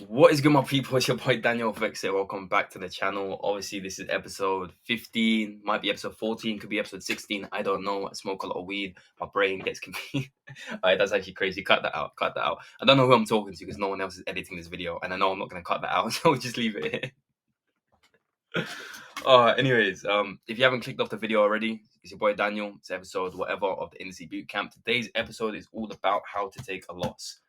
What is good, my people? It's your boy Daniel Vex here. Welcome back to the channel. Obviously, this is episode 15, might be episode 14, could be episode 16. I don't know. I smoke a lot of weed. My brain gets confused. Alright, that's actually crazy. Cut that out. Cut that out. I don't know who I'm talking to because no one else is editing this video, and I know I'm not going to cut that out, so we'll just leave it here. Anyways, if you haven't clicked off the video already, it's your boy Daniel. It's episode whatever of the Indices Bootcamp. Today's episode is all about how to take a loss.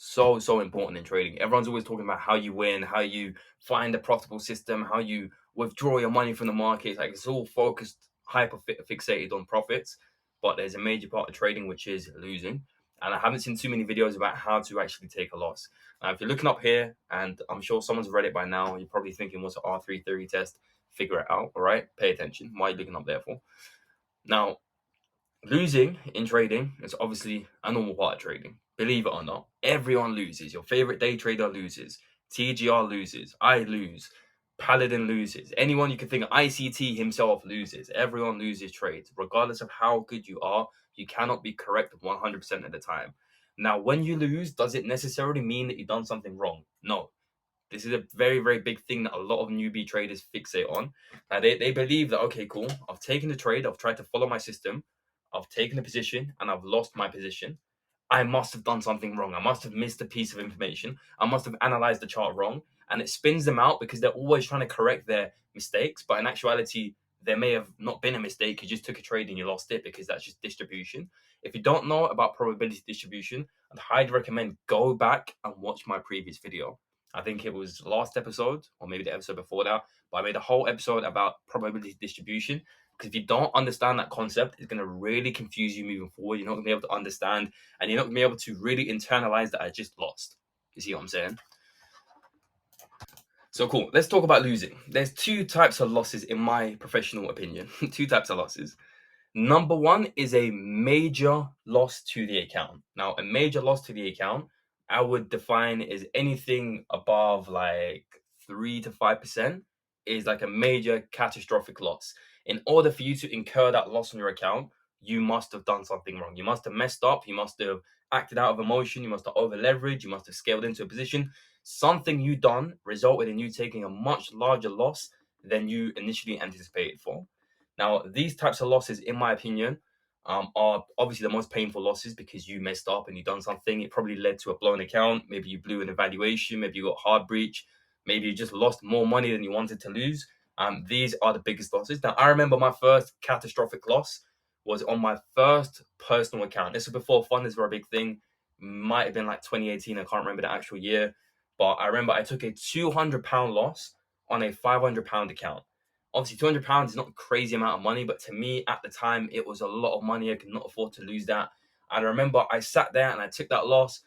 So important in trading. Everyone's always talking about how you win, how you find a profitable system, how you withdraw your money from the market. Like, it's all focused, fixated on profits, but there's a major part of trading which is losing. And I haven't seen too many videos about how to actually take a loss. Now, if you're looking up here, and I'm sure someone's read it by now, you're probably thinking, what's an R3 theory test? Figure it out. All right, pay attention. Why are you looking up there for? Now, losing in trading is obviously a normal part of trading. Believe it or not, everyone loses. Your favorite day trader loses. TGR loses. I lose. Paladin loses. Anyone you can think of, ICT himself loses. Everyone loses trades. Regardless of how good you are, you cannot be correct 100% of the time. Now, when you lose, does it necessarily mean that you've done something wrong? No. This is a very big thing that a lot of newbie traders fixate on. They believe that, okay, cool, I've taken the trade, I've tried to follow my system, I've taken a position, and I've lost my position. I must have done something wrong. I must have missed a piece of information. I must have analyzed the chart wrong. And it spins them out because they're always trying to correct their mistakes. But in actuality, there may have not been a mistake. You just took a trade and you lost it because that's just distribution. If you don't know about probability distribution, I'd highly recommend go back and watch my previous video. I think it was last episode or maybe the episode before that, but I made a whole episode about probability distribution. Because if you don't understand that concept, it's going to really confuse you moving forward. You're not going to be able to understand, and you're not going to be able to really internalize that I just lost. You see what I'm saying? So cool. Let's talk about losing. There's two types of losses in my professional opinion. Two types of losses. Number one is a major loss to the account. Now, a major loss to the account, I would define as anything above like 3 to 5% is like a major catastrophic loss. In order for you to incur that loss on your account, you must have done something wrong. You must have messed up. You must have acted out of emotion. You must have over leveraged. You must have scaled into a position. Something you done resulted in you taking a much larger loss than you initially anticipated for. Now, these types of losses, in my opinion, are obviously the most painful losses because you messed up and you done something. It probably led to a blown account. Maybe you blew an evaluation. Maybe you got hard breach. Maybe you just lost more money than you wanted to lose. These are the biggest losses. Now, I remember my first catastrophic loss was on my first personal account. This was before funders were a big thing. Might have been like 2018. I can't remember the actual year. But I remember I took a £200 loss on a £500 account. Obviously, £200 is not a crazy amount of money, but to me at the time, it was a lot of money. I could not afford to lose that. And I remember I sat there and I took that loss,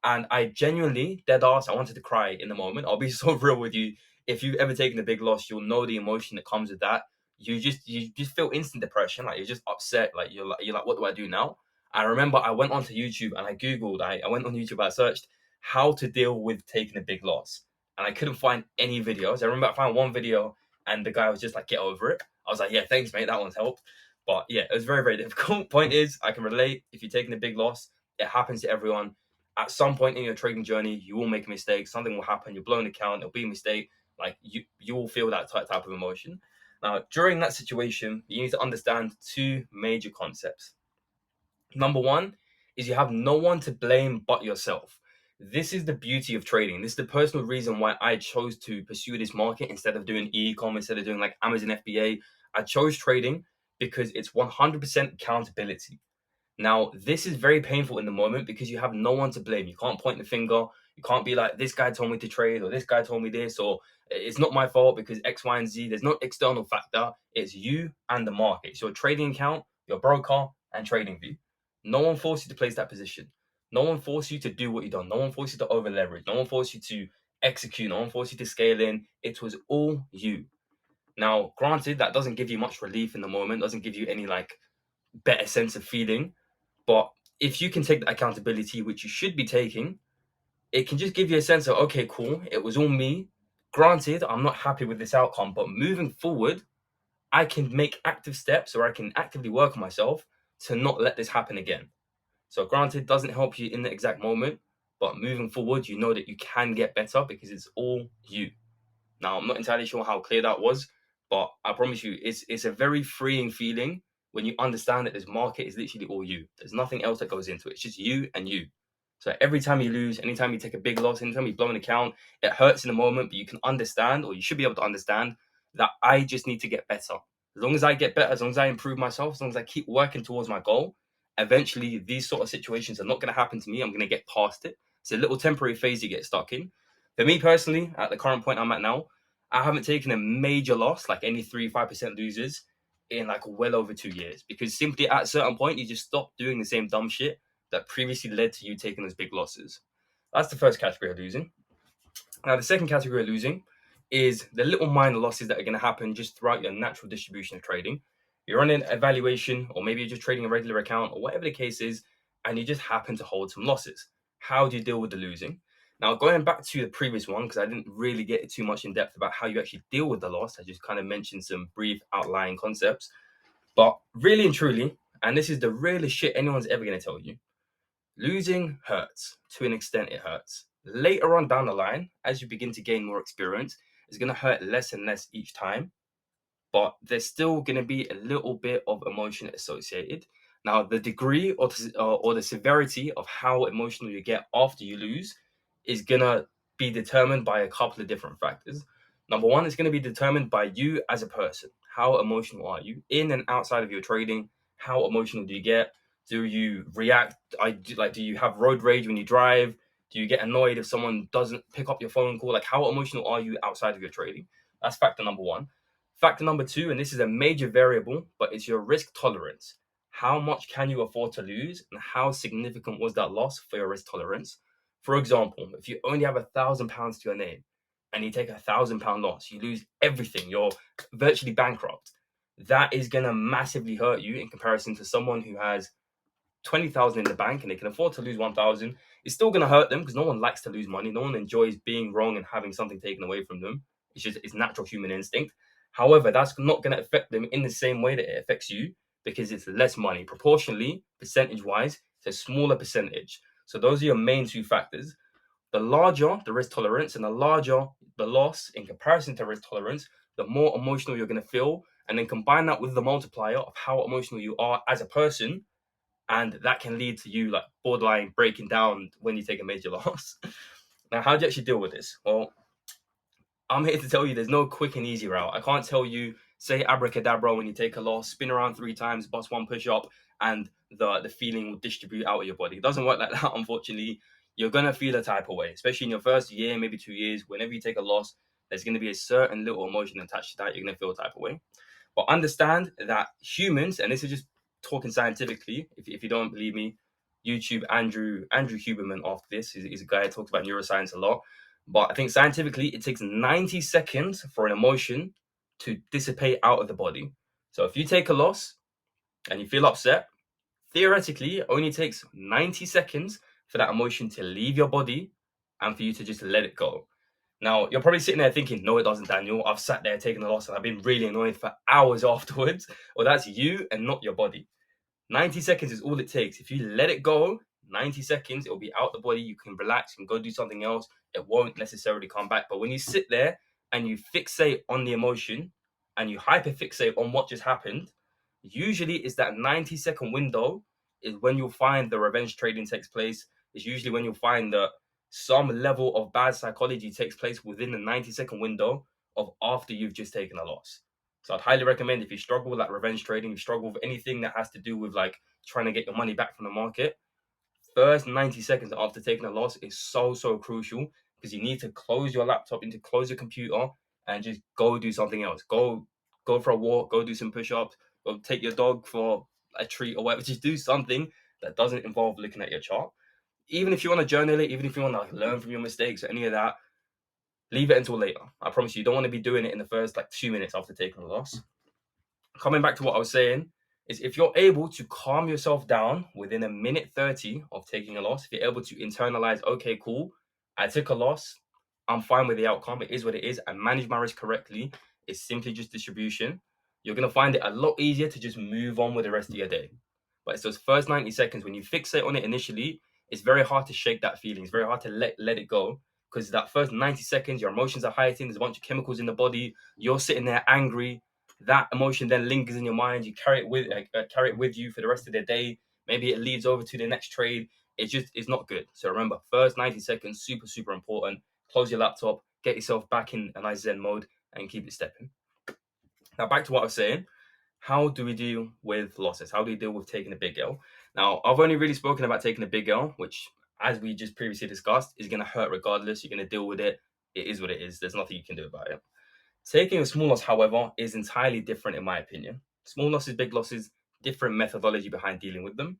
and I genuinely, dead ass, I wanted to cry in the moment. I'll be so real with you. If you've ever taken a big loss, you'll know the emotion that comes with that. You just feel instant depression, like you're just upset, like you're like, what do I do now? I remember I went onto YouTube and I went on YouTube, I searched how to deal with taking a big loss, and I couldn't find any videos. I remember I found one video and the guy was just like, get over it. I was like, yeah, thanks, mate. That one's helped. But yeah, it was very difficult. Point is, I can relate. If you're taking a big loss, it happens to everyone. At some point in your trading journey, you will make a mistake. Something will happen. You'll blow an account. It'll be a mistake. Like you will feel that type of emotion. Now, during that situation, you need to understand two major concepts. Number one is you have no one to blame but yourself. This is the beauty of trading. This is the personal reason why I chose to pursue this market instead of doing e-com, instead of doing like Amazon FBA. I chose trading because it's 100% accountability. Now, this is very painful in the moment because you have no one to blame. You can't point the finger. You can't be like, this guy told me to trade, or this guy told me this, or it's not my fault because X, Y, and Z. There's no external factor. It's you and the market. It's your trading account, your broker, and TradingView. No one forced you to place that position. No one forced you to do what you've done. No one forced you to over leverage. No one forced you to execute. No one forced you to scale in. It was all you. Now, granted, that doesn't give you much relief in the moment, doesn't give you any like better sense of feeling. But if you can take the accountability, which you should be taking, it can just give you a sense of, okay, cool, it was all me. Granted, I'm not happy with this outcome, but moving forward, I can make active steps or I can actively work on myself to not let this happen again. So granted, doesn't help you in the exact moment, But moving forward, you know that you can get better because it's all you. Now, I'm not entirely sure how clear that was, but I promise you, it's a very freeing feeling when you understand that this market is literally all you. There's nothing else that goes into it. It's just you and you. So every time you lose, anytime you take a big loss, anytime you blow an account, it hurts in the moment, but you can understand, or you should be able to understand, that I just need to get better. As long as I get better, as long as I improve myself, as long as I keep working towards my goal, eventually these sort of situations are not going to happen to me. I'm going to get past it. It's a little temporary phase you get stuck in. For me personally, at the current point I'm at now, I haven't taken a major loss, like any 3-5% losers, in like well over 2 years. Because simply at a certain point, you just stop doing the same dumb shit that previously led to you taking those big losses. That's the first category of losing. Now, the second category of losing is the little minor losses that are going to happen just throughout your natural distribution of trading. You're running an evaluation, or maybe you're just trading a regular account, or whatever the case is, and you just happen to hold some losses. How do you deal with the losing? Now, going back to the previous one, because I didn't really get too much in depth about how you actually deal with the loss, I just kind of mentioned some brief outlying concepts. But really and truly, and this is the realest shit anyone's ever going to tell you, losing hurts. To an extent, it hurts. Later on down the line, as you begin to gain more experience, it's going to hurt less and less each time, but there's still going to be a little bit of emotion associated. Now, the degree or the severity of how emotional you get after you lose is going to be determined by a couple of different factors. Number one, it's going to be determined by you as a person. How emotional are you in and outside of your trading? How emotional do you get? Do you react? Do you have road rage when you drive? Do you get annoyed if someone doesn't pick up your phone call? Like, how emotional are you outside of your trading? That's factor number one. Factor number two, and this is a major variable, but it's your risk tolerance. How much can you afford to lose, and how significant was that loss for your risk tolerance? For example, if you only have £1,000 to your name and you take £1,000 loss, you lose everything, you're virtually bankrupt. That is going to massively hurt you in comparison to someone who has 20,000 in the bank and they can afford to lose 1,000. It's still going to hurt them because no one likes to lose money. No one enjoys being wrong and having something taken away from them. It's natural human instinct. However, that's not going to affect them in the same way that it affects you because it's less money. Proportionally, percentage wise, it's a smaller percentage. So those are your main two factors. The larger the risk tolerance and the larger the loss in comparison to risk tolerance, the more emotional you're going to feel. And then combine that with the multiplier of how emotional you are as a person, and that can lead to you like borderline breaking down when you take a major loss. Now, how do you actually deal with this? Well, I'm here to tell you there's no quick and easy route. I can't tell you, say abracadabra when you take a loss, spin around 3 times, bust one push up, and the feeling will distribute out of your body. It doesn't work like that, unfortunately. You're gonna feel a type of way, especially in your first year, maybe 2 years. Whenever you take a loss, there's gonna be a certain little emotion attached to that. You're gonna feel a type of way. But understand that humans, and this is just talking scientifically, if you don't believe me, YouTube Andrew Huberman after this. He's a guy who talks about neuroscience a lot. But I think scientifically, it takes 90 seconds for an emotion to dissipate out of the body. So if you take a loss and you feel upset, theoretically, it only takes 90 seconds for that emotion to leave your body and for you to just let it go. Now, you're probably sitting there thinking, no, it doesn't, Daniel. I've sat there taking a loss and I've been really annoyed for hours afterwards. Well, that's you and not your body. 90 seconds is all it takes. If you let it go, 90 seconds, it'll be out the body. You can relax, you can go do something else. It won't necessarily come back. But when you sit there and you fixate on the emotion and you hyperfixate on what just happened, usually it's that 90-second window is when you'll find the revenge trading takes place. It's usually when you'll find that some level of bad psychology takes place within the 90-second window of after you've just taken a loss. So I'd highly recommend, if you struggle with like revenge trading, you struggle with anything that has to do with like trying to get your money back from the market, first 90 seconds after taking a loss is so crucial because you need to close your laptop, you need to close your computer and just go do something else. Go for a walk, go do some push-ups, go take your dog for a treat or whatever. Just do something that doesn't involve looking at your chart. Even if you want to journal it, even if you want to like learn from your mistakes or any of that, leave it until later. I promise you don't want to be doing it in the first like 2 minutes after taking a loss. Coming back to what I was saying, is if you're able to calm yourself down within a minute 30 of taking a loss, if you're able to internalize, okay, cool, I took a loss, I'm fine with the outcome, it is what it is, and manage my risk correctly, it's simply just distribution, you're going to find it a lot easier to just move on with the rest of your day. But it's those first 90 seconds when you fixate on it initially, it's very hard to shake that feeling. It's very hard to let it go, because that first 90 seconds, your emotions are heightened. There's a bunch of chemicals in the body. You're sitting there angry. That emotion then lingers in your mind. You carry it with you for the rest of the day. Maybe it leads over to the next trade. It's not good. So remember, first 90 seconds, super, super important. Close your laptop, get yourself back in a nice Zen mode, and keep it stepping. Now, back to what I was saying. How do we deal with losses? How do we deal with taking a big L? Now, I've only really spoken about taking a big L, which, as we just previously discussed, is going to hurt regardless. You're going to deal with it. It is what it is. There's nothing you can do about it. Taking a small loss, however, is entirely different in my opinion. Small losses, big losses, different methodology behind dealing with them.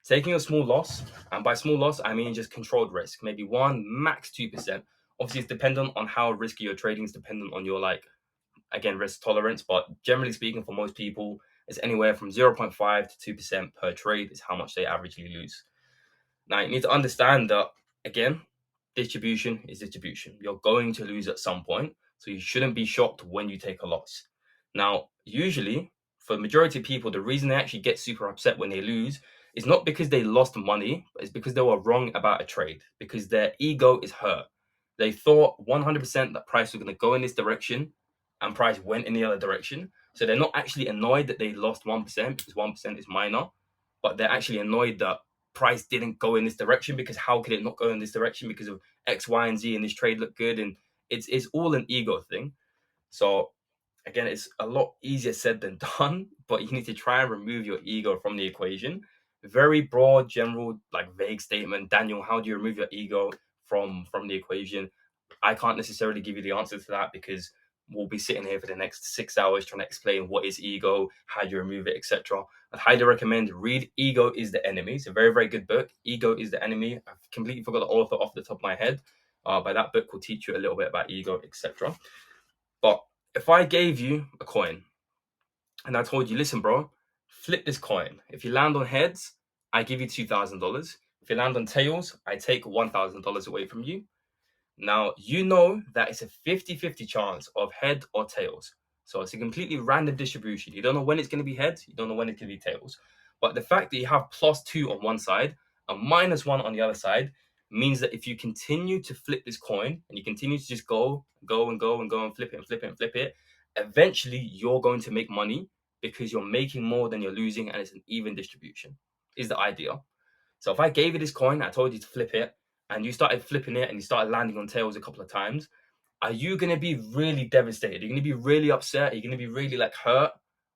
Taking a small loss, and by small loss, I mean just controlled risk, maybe 1, max 2%. Obviously, it's dependent on how risky your trading is, dependent on your, again, risk tolerance. But generally speaking, for most people, it's anywhere from 0.5 to 2% per trade is how much they averagely lose. Now, you need to understand that, again, distribution is distribution. You're going to lose at some point, so you shouldn't be shocked when you take a loss. Now, usually, for the majority of people, the reason they actually get super upset when they lose is not because they lost money, but it's because they were wrong about a trade, because their ego is hurt. They thought 100% that price was going to go in this direction, and price went in the other direction. So they're not actually annoyed that they lost 1%, because 1% is minor, but they're actually annoyed that price didn't go in this direction, because how could it not go in this direction because of X, Y, and Z, and this trade looked good. And it's all an ego thing. So again, it's a lot easier said than done, but you need to try and remove your ego from the equation. Very broad, general, vague statement. Daniel, how do you remove your ego from the equation? I can't necessarily give you the answer to that, because we'll be sitting here for the next 6 hours trying to explain what is ego, how do you remove it, etc. I'd highly recommend read Ego is the Enemy. It's a very, very good book. Ego is the Enemy. I've completely forgot the author off the top of my head, but that book will teach you a little bit about ego, etc. But if I gave you a coin and I told you, listen, bro, flip this coin. If you land on heads, I give you $2,000. If you land on tails, I take $1,000 away from you. Now, you know that it's a 50-50 chance of head or tails. So it's a completely random distribution. You don't know when it's going to be heads. You don't know when it's going to be tails. But the fact that you have +2 on one side and -1 on the other side means that if you continue to flip this coin and you continue to just go and flip it and flip it and flip it, eventually you're going to make money, because you're making more than you're losing, and it's an even distribution, is the idea. So if I gave you this coin, I told you to flip it, and you started flipping it and you started landing on tails a couple of times, are you going to be really devastated? Are you going to be really upset? Are you going to be really hurt?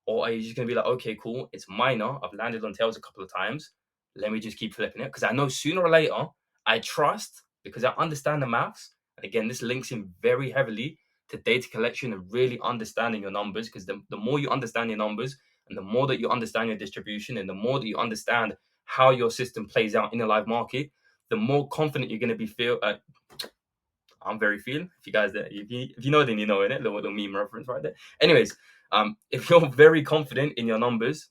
Or are you just going to be like, okay, cool, it's minor. I've landed on tails a couple of times. Let me just keep flipping it. Because I know sooner or later, I trust, because I understand the maths. And again, this links in very heavily to data collection and really understanding your numbers. Because the more you understand your numbers, and the more that you understand your distribution, and the more that you understand how your system plays out in a live market, the more confident you're going to be. I'm very feel. If you guys, if you know, then you know, innit? The little meme reference right there. Anyways, if you're very confident in your numbers,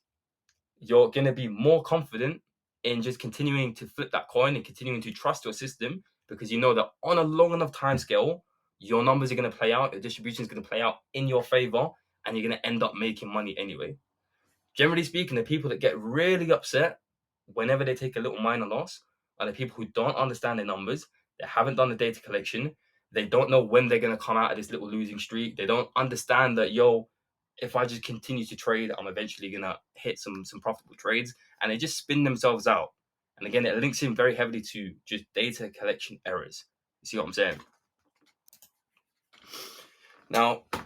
you're going to be more confident in just continuing to flip that coin and continuing to trust your system, because you know that on a long enough time scale, your numbers are going to play out, your distribution is going to play out in your favor, and you're going to end up making money anyway. Generally speaking, the people that get really upset whenever they take a little minor loss are the people who don't understand their numbers. They haven't done the data collection. They don't know when they're going to come out of this little losing streak. They don't understand that, if I just continue to trade, I'm eventually going to hit some profitable trades. And they just spin themselves out. And again, it links in very heavily to just data collection errors. You see what I'm saying? Now, I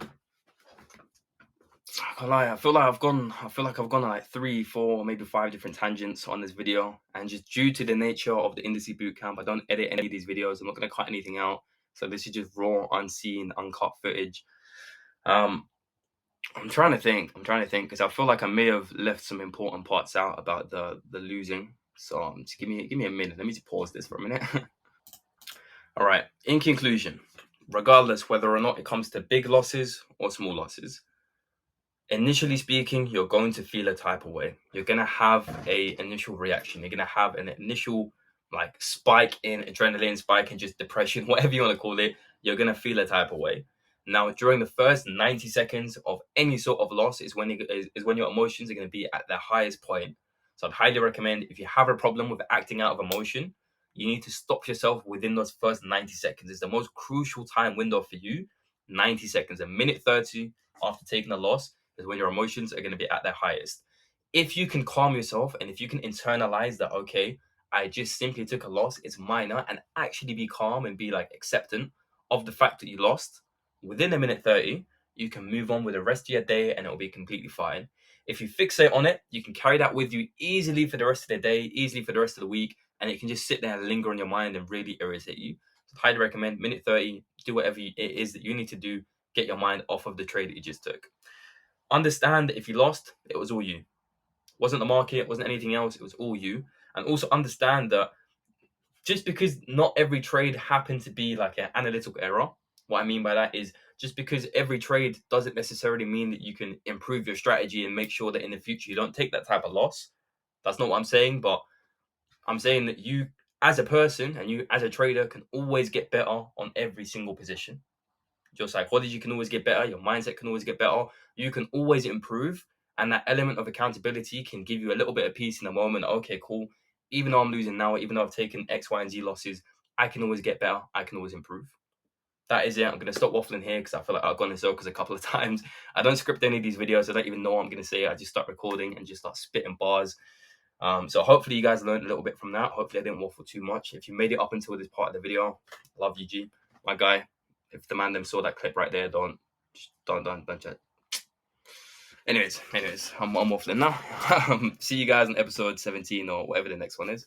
can't lie, I feel like I've gone on like 3, 4, maybe 5 different tangents on this video. And just due to the nature of the Indices Bootcamp, I don't edit any of these videos. I'm not going to cut anything out. So this is just raw, unseen, uncut footage. I'm trying to think, because I feel like I may have left some important parts out about the losing. So just give me a minute. Let me just pause this for a minute. All right. In conclusion, regardless whether or not it comes to big losses or small losses, initially speaking, you're going to feel a type of way. You're going to have a initial reaction. You're going to have an initial spike in adrenaline, spike in just depression, whatever you want to call it. You're going to feel a type of way. Now, during the first 90 seconds of any sort of loss is when your emotions are going to be at their highest point. So I'd highly recommend, if you have a problem with acting out of emotion, you need to stop yourself within those first 90 seconds. It's the most crucial time window for you. 90 seconds, a minute 30 after taking a loss is when your emotions are going to be at their highest. If you can calm yourself and if you can internalize that, okay, I just simply took a loss, it's minor, and actually be calm and be like acceptant of the fact that you lost within a minute 30, you can move on with the rest of your day and it'll be completely fine. If you fixate on it, you can carry that with you easily for the rest of the day, easily for the rest of the week, and it can just sit there and linger on your mind and really irritate you. So highly recommend minute 30, do whatever it is that you need to do, get your mind off of the trade that you just took. Understand that if you lost, it was all you. It wasn't the market, it wasn't anything else, it was all you. And also understand that just because not every trade happened to be like an analytical error, what I mean by that is just because every trade doesn't necessarily mean that you can improve your strategy and make sure that in the future you don't take that type of loss. That's not what I'm saying, but I'm saying that you as a person and you as a trader can always get better on every single position. Your psychology can always get better, your mindset can always get better, you can always improve. And that element of accountability can give you a little bit of peace in the moment. Okay, cool. Even though I'm losing now, even though I've taken X, Y, and Z losses, I can always get better. I can always improve. That is it. I'm going to stop waffling here because I feel like I've gone in circles a couple of times. I don't script any of these videos. I don't even know what I'm going to say. I just start recording and just start spitting bars. So hopefully you guys learned a little bit from that. Hopefully I didn't waffle too much. If you made it up until this part of the video, love you, G. My guy, if the man them saw that clip right there, don't. Anyways, I'm waffling now. See you guys in episode 17 or whatever the next one is.